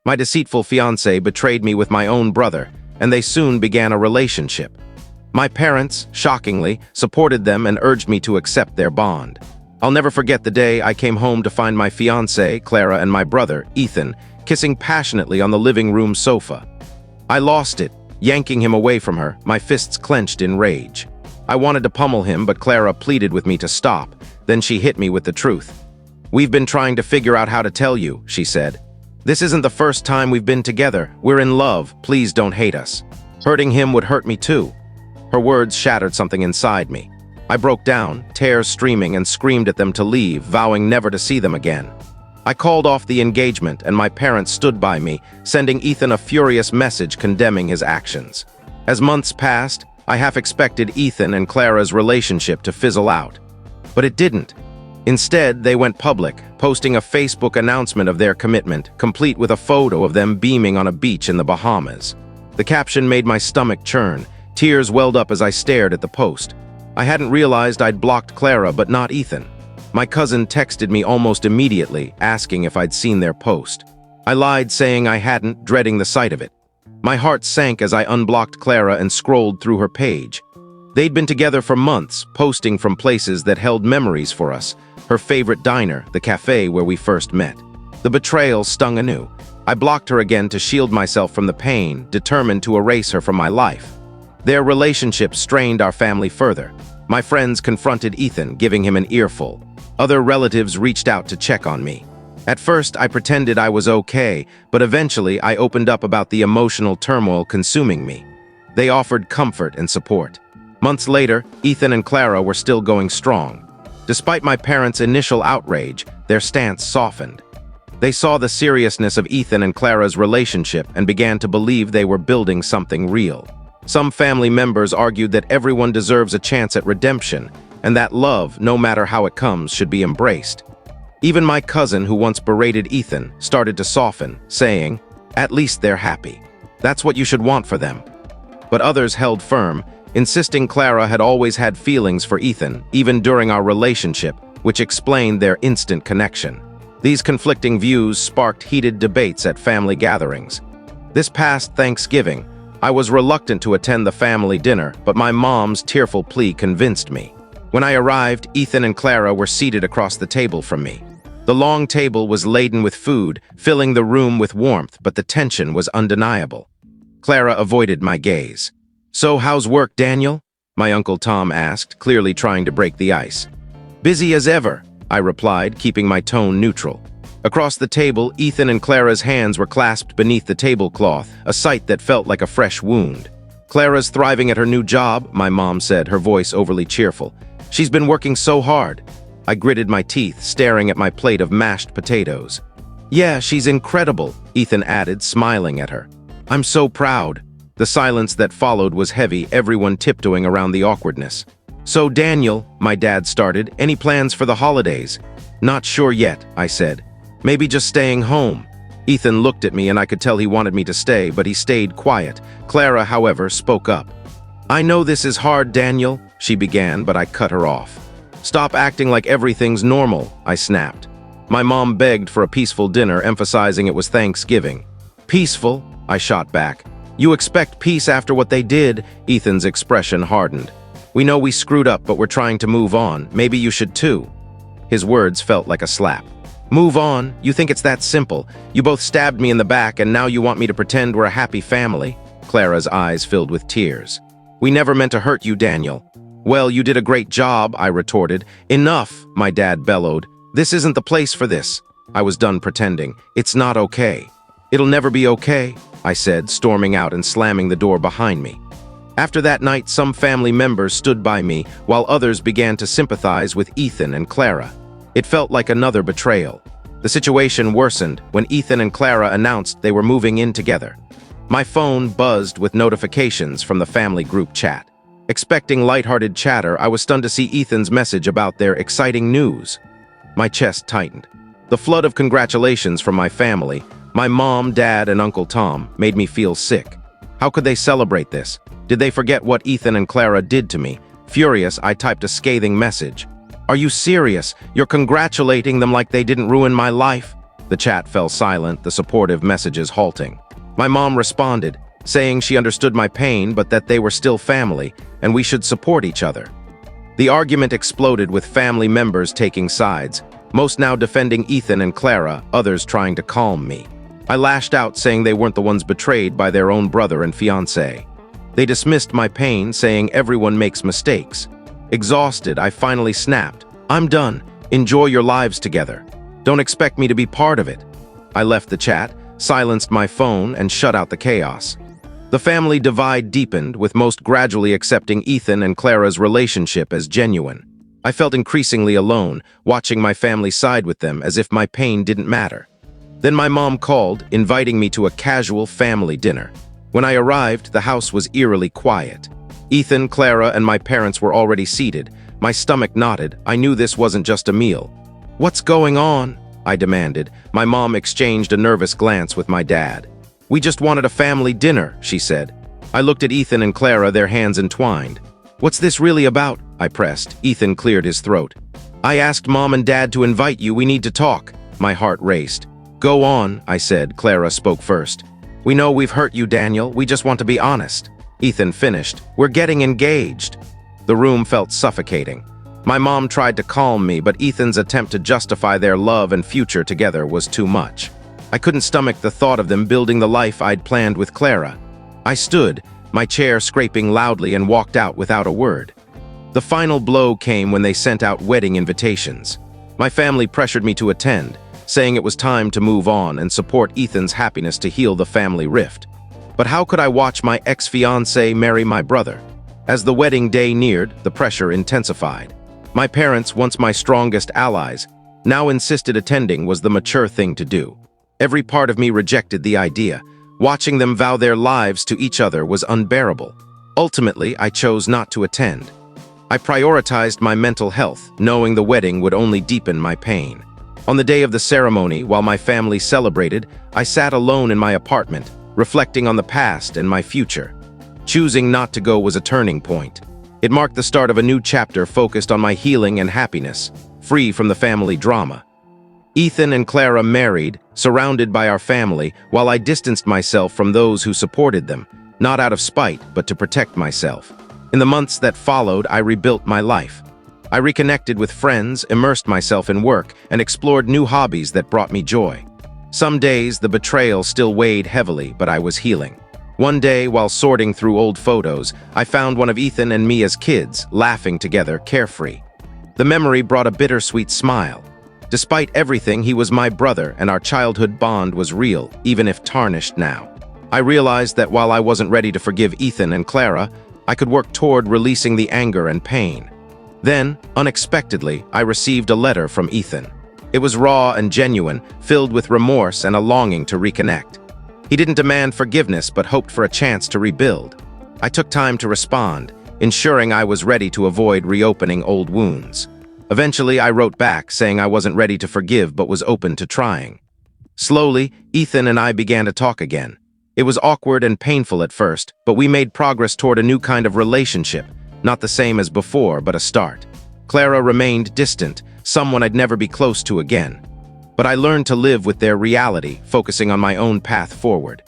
My deceitful fiancé betrayed me with my own brother, and they soon began a relationship. My parents, shockingly, supported them and urged me to accept their bond. I'll never forget the day I came home to find my fiancé, Clara, and my brother, Ethan, kissing passionately on the living room sofa. I lost it, yanking him away from her, my fists clenched in rage. I wanted to pummel him, but Clara pleaded with me to stop. Then she hit me with the truth. "We've been trying to figure out how to tell you," she said. "This isn't the first time we've been together. We're in love. Please don't hate us. Hurting him would hurt me too." Her words shattered something inside me. I broke down, tears streaming, and screamed at them to leave, vowing never to see them again. I called off the engagement, and my parents stood by me, sending Ethan a furious message condemning his actions. As months passed, I half expected Ethan and Clara's relationship to fizzle out. But it didn't. Instead, they went public, posting a Facebook announcement of their commitment, complete with a photo of them beaming on a beach in the Bahamas. The caption made my stomach churn. Tears welled up as I stared at the post. I hadn't realized I'd blocked Clara, but not Ethan. My cousin texted me almost immediately, asking if I'd seen their post. I lied, saying I hadn't, dreading the sight of it. My heart sank as I unblocked Clara and scrolled through her page. They'd been together for months, posting from places that held memories for us. Her favorite diner, the cafe where we first met. The betrayal stung anew. I blocked her again to shield myself from the pain, determined to erase her from my life. Their relationship strained our family further. My friends confronted Ethan, giving him an earful. Other relatives reached out to check on me. At first, I pretended I was okay, but eventually I opened up about the emotional turmoil consuming me. They offered comfort and support. Months later, Ethan and Clara were still going strong. Despite my parents' initial outrage, their stance softened. They saw the seriousness of Ethan and Clara's relationship and began to believe they were building something real. Some family members argued that everyone deserves a chance at redemption, and that love, no matter how it comes, should be embraced. Even my cousin, who once berated Ethan, started to soften, saying, "At least they're happy. That's what you should want for them." But others held firm, insisting Clara had always had feelings for Ethan, even during our relationship, which explained their instant connection. These conflicting views sparked heated debates at family gatherings. This past Thanksgiving, I was reluctant to attend the family dinner, but my mom's tearful plea convinced me. When I arrived, Ethan and Clara were seated across the table from me. The long table was laden with food, filling the room with warmth, but the tension was undeniable. Clara avoided my gaze. "So how's work, Daniel?" my Uncle Tom asked, clearly trying to break the ice. "Busy as ever," I replied, keeping my tone neutral. Across the table, Ethan and Clara's hands were clasped beneath the tablecloth, a sight that felt like a fresh wound. "Clara's thriving at her new job," my mom said, her voice overly cheerful. "She's been working so hard." I gritted my teeth, staring at my plate of mashed potatoes. "Yeah, she's incredible," Ethan added, smiling at her. "I'm so proud." The silence that followed was heavy, everyone tiptoeing around the awkwardness. "So, Daniel," my dad started, "any plans for the holidays?" "Not sure yet," I said. "Maybe just staying home." Ethan looked at me and I could tell he wanted me to stay, but he stayed quiet. Clara, however, spoke up. "I know this is hard, Daniel," she began, but I cut her off. "Stop acting like everything's normal," I snapped. My mom begged for a peaceful dinner, emphasizing it was Thanksgiving. "Peaceful?" I shot back. "You expect peace after what they did?" Ethan's expression hardened. "We know we screwed up, but we're trying to move on. Maybe you should too." His words felt like a slap. "Move on? You think it's that simple? You both stabbed me in the back and now you want me to pretend we're a happy family?" Clara's eyes filled with tears. "We never meant to hurt you, Daniel." "Well, you did a great job," I retorted. "Enough," my dad bellowed. "This isn't the place for this." I was done pretending. "It's not okay." "It'll never be okay," I said, storming out and slamming the door behind me. After that night, some family members stood by me, while others began to sympathize with Ethan and Clara. It felt like another betrayal. The situation worsened when Ethan and Clara announced they were moving in together. My phone buzzed with notifications from the family group chat. Expecting lighthearted chatter, I was stunned to see Ethan's message about their exciting news. My chest tightened. The flood of congratulations from my family, my mom, dad, and Uncle Tom, made me feel sick. How could they celebrate this? Did they forget what Ethan and Clara did to me? Furious, I typed a scathing message. "Are you serious? You're congratulating them like they didn't ruin my life?" The chat fell silent, the supportive messages halting. My mom responded, saying she understood my pain but that they were still family and we should support each other. The argument exploded with family members taking sides, most now defending Ethan and Clara, others trying to calm me. I lashed out saying they weren't the ones betrayed by their own brother and fiancé. They dismissed my pain, saying everyone makes mistakes. Exhausted, I finally snapped. I'm done. Enjoy your lives together. Don't expect me to be part of it. I left the chat, silenced my phone, and shut out the chaos. The family divide deepened, with most gradually accepting Ethan and Clara's relationship as genuine. I felt increasingly alone, watching my family side with them as if my pain didn't matter. Then my mom called, inviting me to a casual family dinner. When I arrived, the house was eerily quiet. Ethan, Clara, and my parents were already seated. My stomach knotted. I knew this wasn't just a meal. "What's going on?" I demanded. My mom exchanged a nervous glance with my dad. "We just wanted a family dinner," she said. I looked at Ethan and Clara, their hands entwined. "What's this really about?" I pressed. Ethan cleared his throat. "I asked Mom and Dad to invite you. We need to talk." My heart raced. "Go on," I said. Clara spoke first. "We know we've hurt you, Daniel. We just want to be honest." Ethan finished. "We're getting engaged." The room felt suffocating. My mom tried to calm me, but Ethan's attempt to justify their love and future together was too much. I couldn't stomach the thought of them building the life I'd planned with Clara. I stood, my chair scraping loudly, and walked out without a word. The final blow came when they sent out wedding invitations. My family pressured me to attend, saying it was time to move on and support Ethan's happiness to heal the family rift. But how could I watch my ex-fiancé marry my brother? As the wedding day neared, the pressure intensified. My parents, once my strongest allies, now insisted attending was the mature thing to do. Every part of me rejected the idea. Watching them vow their lives to each other was unbearable. Ultimately, I chose not to attend. I prioritized my mental health, knowing the wedding would only deepen my pain. On the day of the ceremony, while my family celebrated, I sat alone in my apartment, reflecting on the past and my future. Choosing not to go was a turning point. It marked the start of a new chapter focused on my healing and happiness, free from the family drama. Ethan and Clara married, surrounded by our family, while I distanced myself from those who supported them, not out of spite, but to protect myself. In the months that followed, I rebuilt my life. I reconnected with friends, immersed myself in work, and explored new hobbies that brought me joy. Some days, the betrayal still weighed heavily, but I was healing. One day, while sorting through old photos, I found one of Ethan and me as kids, laughing together, carefree. The memory brought a bittersweet smile. Despite everything, he was my brother, and our childhood bond was real, even if tarnished now. I realized that while I wasn't ready to forgive Ethan and Clara, I could work toward releasing the anger and pain. Then, unexpectedly, I received a letter from Ethan. It was raw and genuine, filled with remorse and a longing to reconnect. He didn't demand forgiveness, but hoped for a chance to rebuild. I took time to respond, ensuring I was ready to avoid reopening old wounds. Eventually, I wrote back, saying I wasn't ready to forgive but was open to trying. Slowly, Ethan and I began to talk again. It was awkward and painful at first, but we made progress toward a new kind of relationship, not the same as before, but a start. Clara remained distant, someone I'd never be close to again. But I learned to live with their reality, focusing on my own path forward.